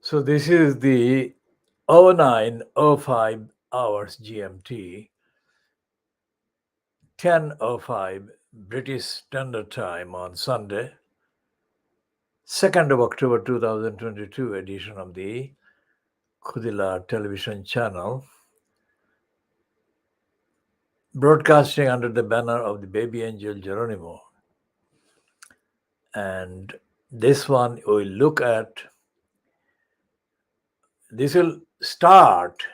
So this is the 09:05 hours GMT, 10:05 British Standard Time on Sunday, 2nd of October 2022 edition of the KhoodeelaarTV television channel, broadcasting under the banner of the BabyAngelGeronimo. And this one will look at, this will start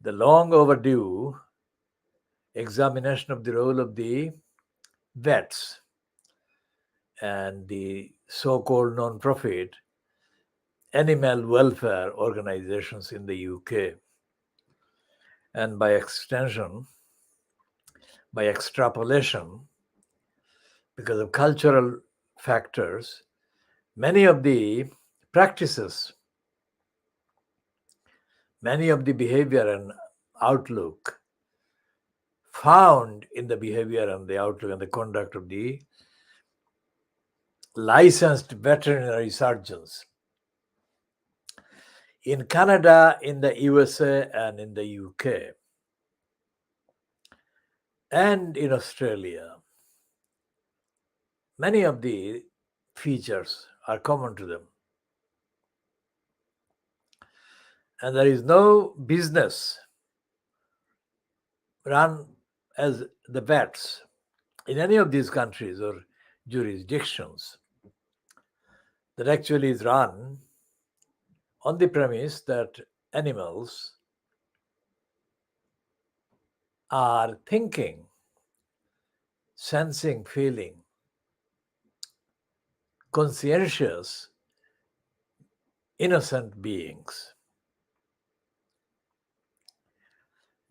the long overdue examination of the role of the vets and the so-called non-profit animal welfare organizations in the UK. And by extension, by extrapolation, because of cultural factors, many of the practices, many of the behavior and outlook found in the behavior and the outlook and the conduct of the licensed veterinary surgeons in Canada, in the USA, and in the UK, and in Australia, many of the features are common to them. And there is no business run as the vets in any of these countries or jurisdictions that actually is run on the premise that animals are thinking, sensing, feeling, conscientious, innocent beings.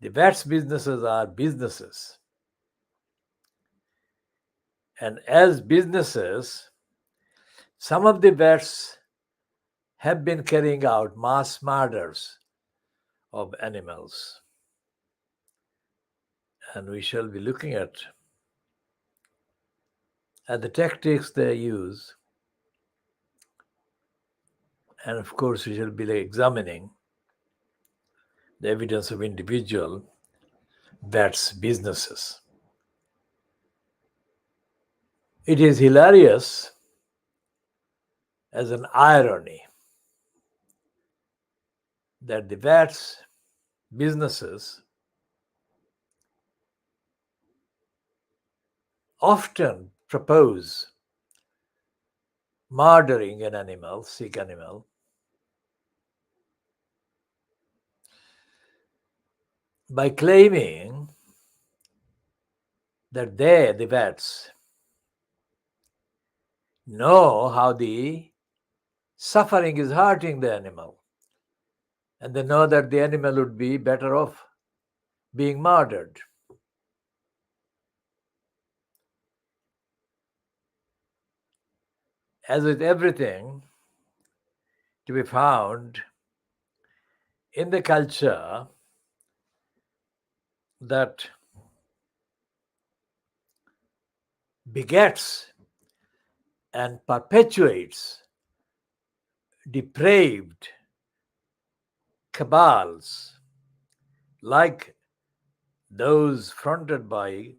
The vets' businesses are businesses. And as businesses, some of the vets have been carrying out mass murders of animals. And we shall be looking at the tactics they use. And of course, we shall be examining the evidence of individual vets' businesses. It is hilarious as an irony that the vets' businesses often propose murdering an animal, sick animal, by claiming that they, the vets, know how the suffering is hurting the animal, and they know that the animal would be better off being murdered. As with everything to be found in the culture that begets and perpetuates depraved cabals like those fronted by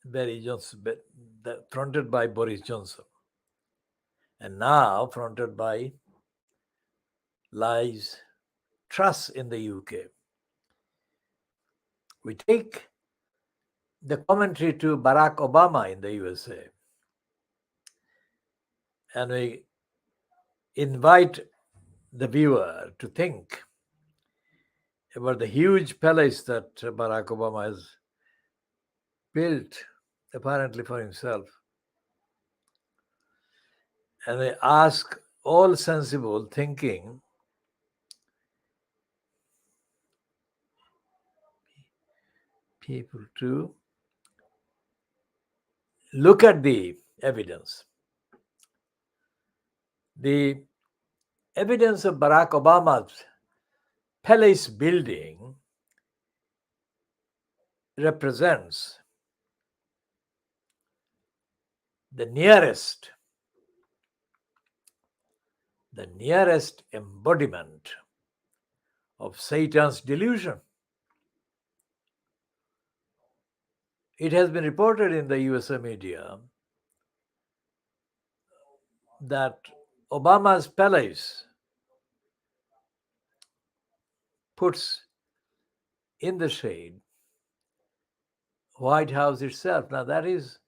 Boris Johnson, and now fronted by Liez Truss in the UK. We take the commentary to Barack Obama in the USA, and we invite the viewer to think about the huge palace that Barack Obama has built, apparently for himself. And we ask all sensible thinking people to look at the evidence. The evidence of Barack Obama's palace building represents the nearest embodiment of Satan's delusion. It has been reported in the USA media that Obama's palace puts in the shade White House itself. Now that is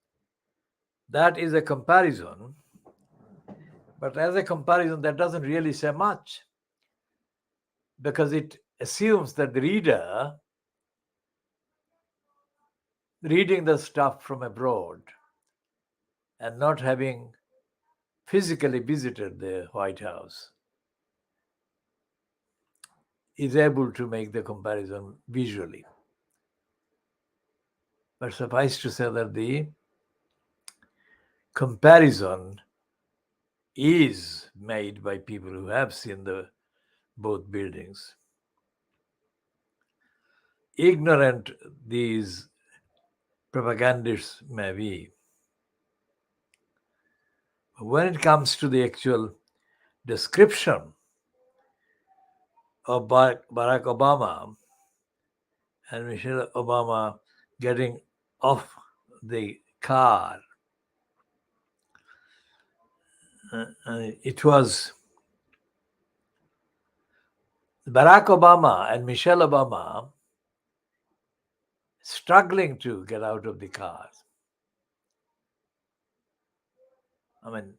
a comparison, but as a comparison that doesn't really say much, because it assumes that the reader reading the stuff from abroad and not having physically visited the White House is able to make the comparison visually. But suffice to say that the comparison is made by people who have seen the both buildings. Ignorant these propagandists may be, when it comes to the actual description of Barack Obama and Michelle Obama getting off the car, it was Barack Obama and Michelle Obama struggling to get out of the car. I mean,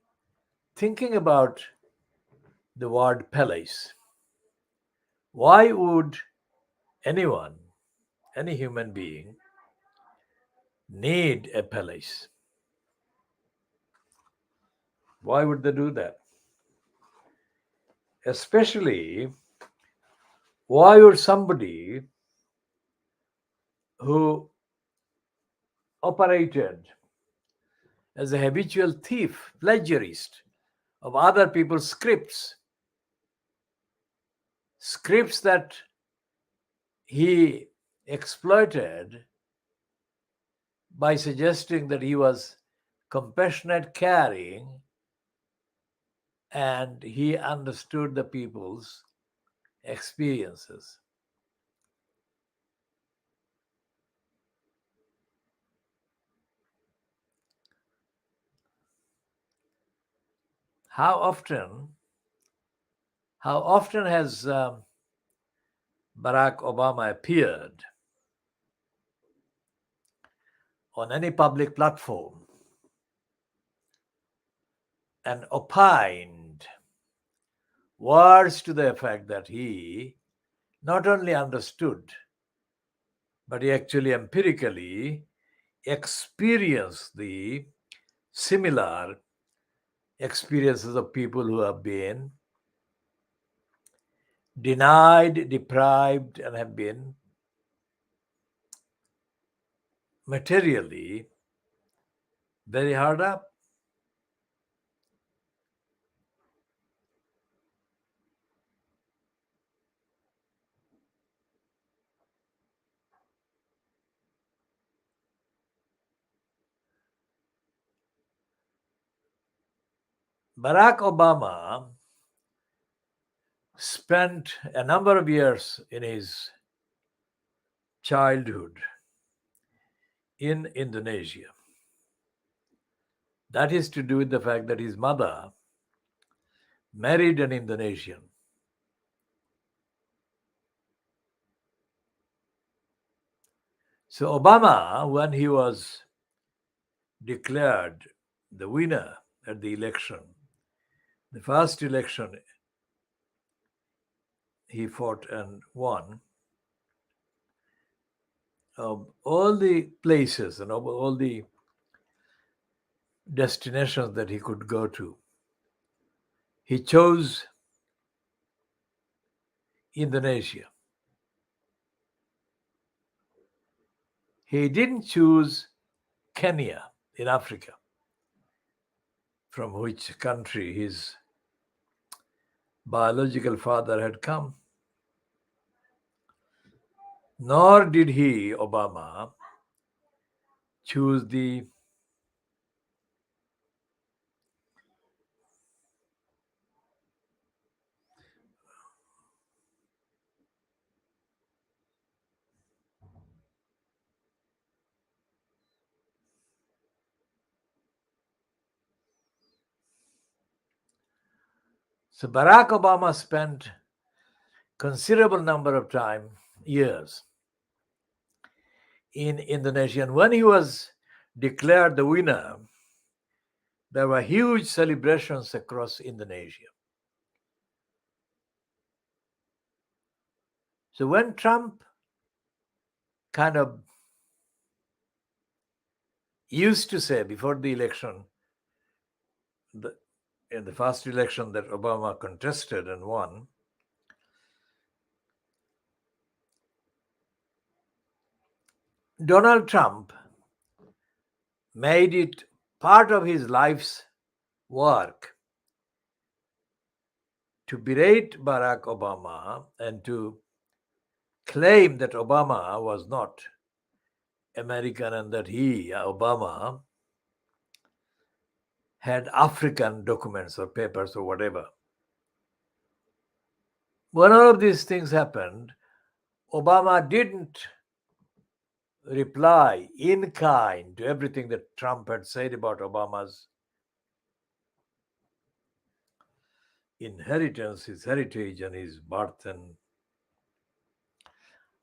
thinking about the word palace, why would anyone, any human being, need a palace? Why would they do that? Especially, why would somebody who operated as a habitual thief, plagiarist of other people's scripts that he exploited by suggesting that he was compassionate, caring, and he understood the people's experiences. How often has Barack Obama appeared on any public platform and opined words to the effect that he not only understood, but he actually empirically experienced the similar experiences of people who have been denied, deprived, and have been materially very hard up. Barack Obama spent a number of years in his childhood in Indonesia. That is to do with the fact that his mother married an Indonesian. So Obama, when he was declared the winner at the election, the first election he fought and won, of all the places and of all the destinations that he could go to, he chose Indonesia. He didn't choose Kenya in Africa, from which country his biological father had come. Nor did he, Obama, choose the So Barack Obama spent considerable number of years in Indonesia. And when he was declared the winner, there were huge celebrations across Indonesia. So when Trump kind of used to say before the election, in the first election that Obama contested and won, Donald Trump made it part of his life's work to berate Barack Obama and to claim that Obama was not American and that he, Obama, had African documents or papers or whatever. When all of these things happened, Obama didn't reply in kind to everything that Trump had said about Obama's inheritance, his heritage, and his birth and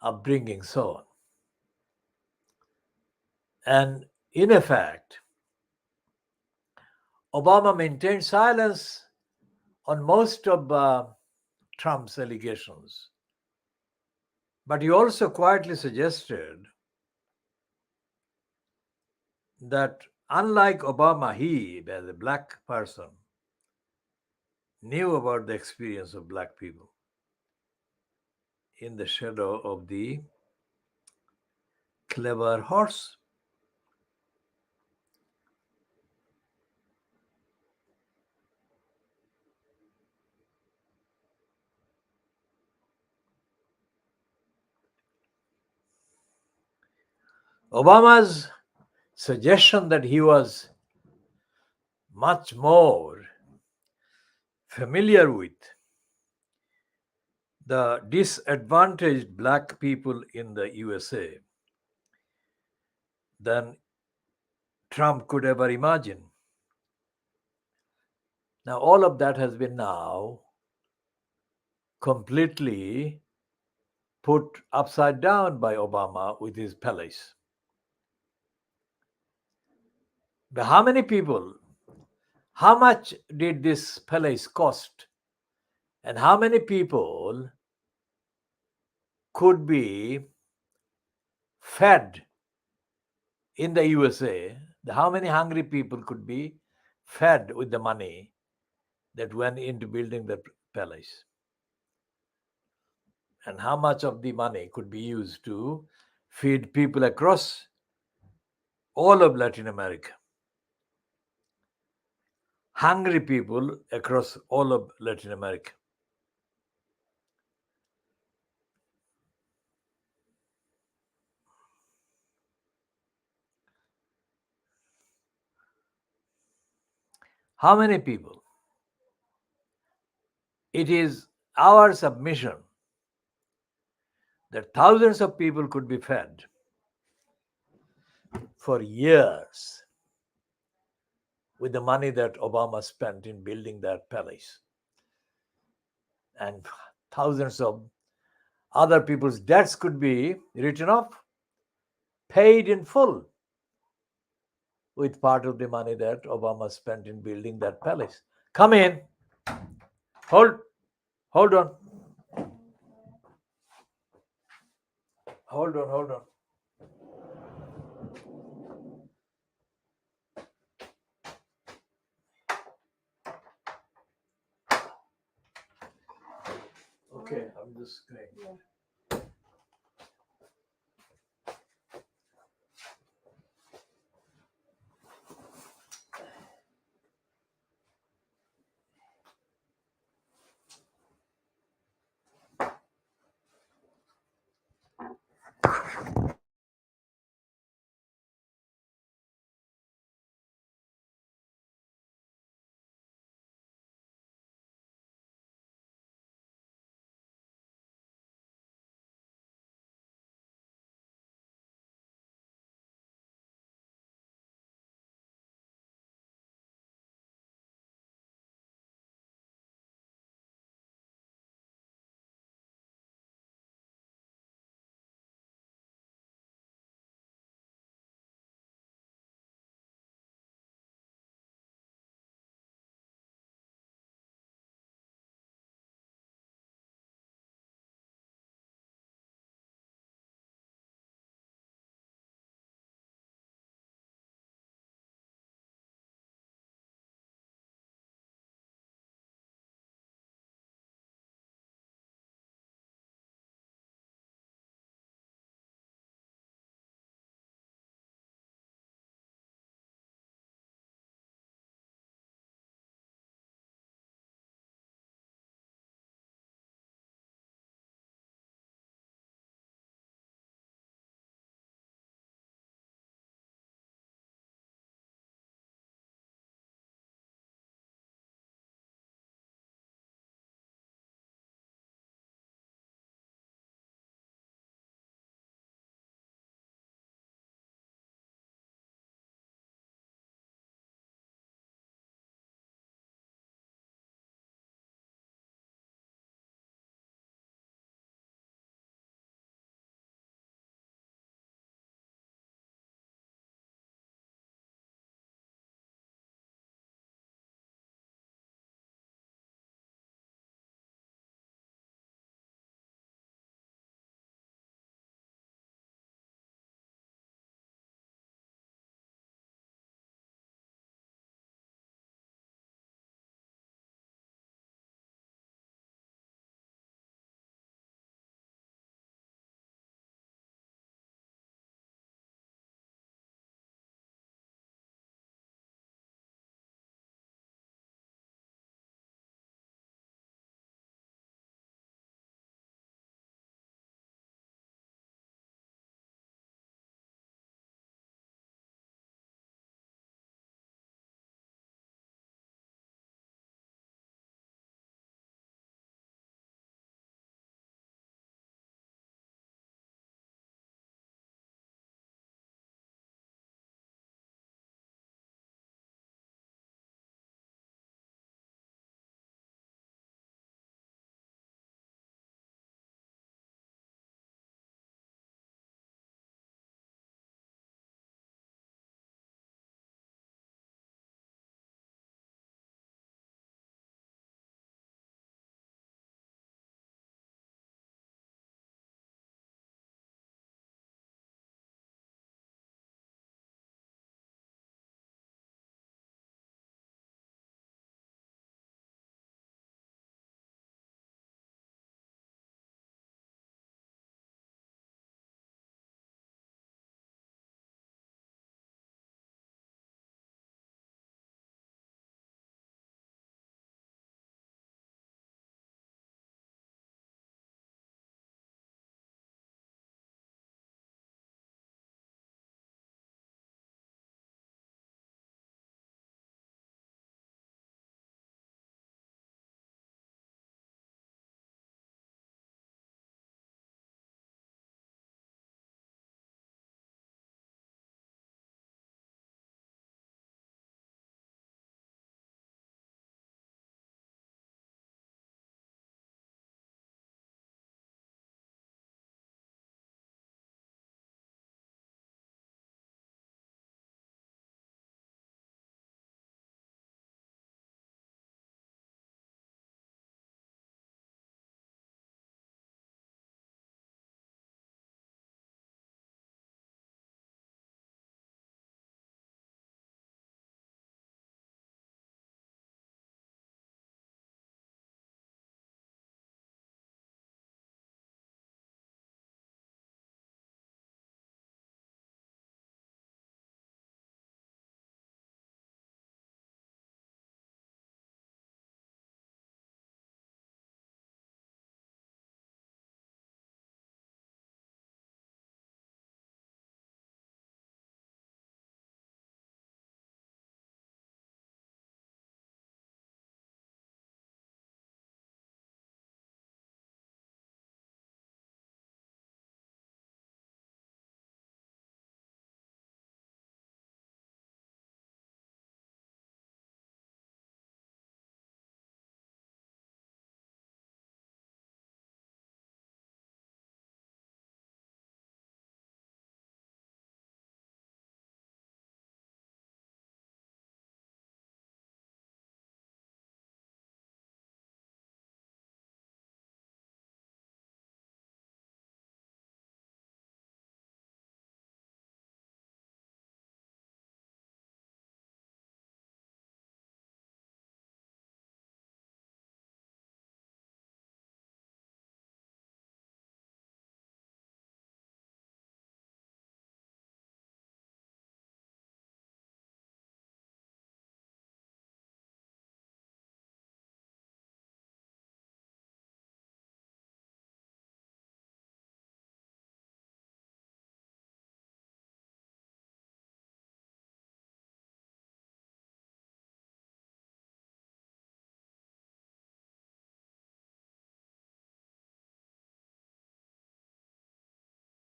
upbringing, so on. And in effect, Obama maintained silence on most of Trump's allegations. But he also quietly suggested that unlike Obama, he, as a black person, knew about the experience of black people in the shadow of the clever horse. Obama's suggestion that he was much more familiar with the disadvantaged black people in the USA than Trump could ever imagine. Now, all of that has been now completely put upside down by Obama with his palace. But how many people, how much did this palace cost? And how many people could be fed in the USA? How many hungry people could be fed with the money that went into building the palace? And how much of the money could be used to feed people across all of Latin America? Hungry people across all of Latin America. How many people? It is our submission that thousands of people could be fed for years with the money that Obama spent in building that palace. And thousands of other people's debts could be written off, paid in full with part of the money that Obama spent in building that palace. Come in. Hold on. Hold on. Okay, I'm just going.